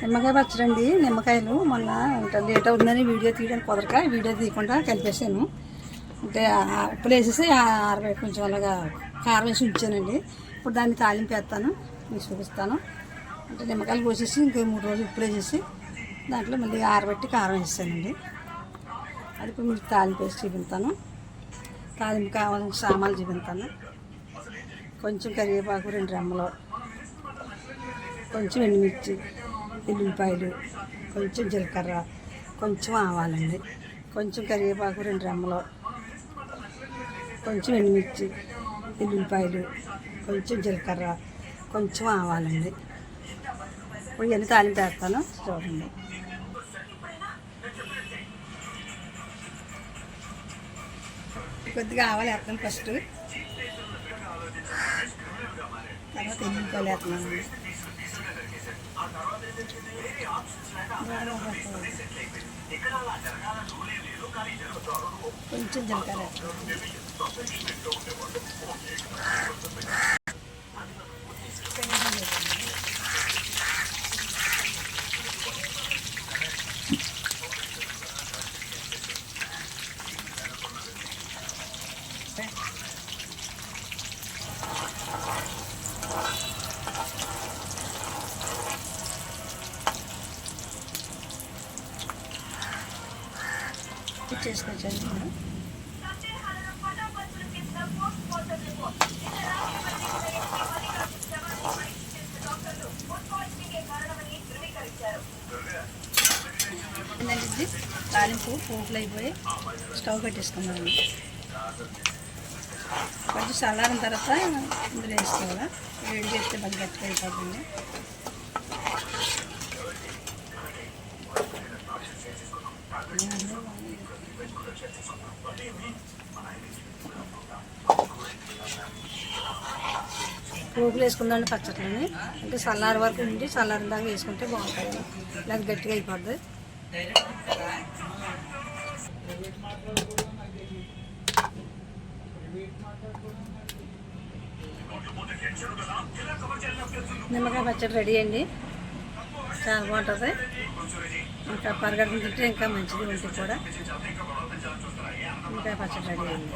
నిమ్మకాయ పచ్చడండి. నిమ్మకాయలు మొన్న లేట్ అవుతుందని వీడియో తీయడానికి కుదరక వీడియో తీయకుండా కలిపేసాను. అంటే ఉప్పులు వేసేసి కొంచెం అలాగా కారం వేసి ఉంచానండి. ఇప్పుడు దాన్ని తాలింపు వేస్తాను, మీకు చూపిస్తాను. అంటే నిమ్మకాయలు కోసేసి ఇంకో 3 రోజులు ఉప్పులు వేసేసి దాంట్లో మళ్ళీ ఆరబెట్టి కారం వేసానండి. అది ఇప్పుడు మీకు తాలింపు వేసి చూపిస్తాను. తాలింపు కావాల్సిన సామాన్లు చూపిస్తాను. కొంచెం కరివేపాకు 2 రెమ్మలు, కొంచెం ఎండుమిర్చి, ఎల్లుల్లిపాయలు, కొంచెం జీలకర్ర, కొంచెం ఆవాలండి. కొంచెం కరివేపాకు 2 రెమ్మలు, కొంచెం ఎండుమిర్చి, ఎల్లుల్లిపాయలు, కొంచెం జీలకర్ర, కొంచెం ఆవాలండి. ఇప్పుడు ఇవన్నీ తాలింపు వేస్తాను, చూడండి. కొద్దిగా ఆవాలు వేస్తాను ఫస్ట్, తర్వాత ఎల్లుల్లిపాయలు వేస్తున్నాను. కొంచెం జీలకర్ర చేసుకొచ్చాను. తాలింపు పోపులు అయిపోయి స్టవ్ పెట్టేసుకున్నాను. కొంచెం చల్లారిన తర్వాత ఇందులో వేసుకోవాలా. వేడి చేస్తే బాగా గట్టిగా అయిపోతుంది. పోపులు వేసుకుందాండి పచ్చట్లని. అంటే చల్లారి వరకు ఉండి చల్లారిన దాకా వేసుకుంటే బాగుంటుంది, లేదా గట్టిగా అయిపోద్ది. నిమ్మకాయ పచ్చడి రెడీ అండి. చాలా బాగుంటుంది. ఇంకా పరగడుపున తింటే ఇంకా మంచిది, ఒంటికి కూడా. నిమ్మకాయ పచ్చడి రెడీ అయింది.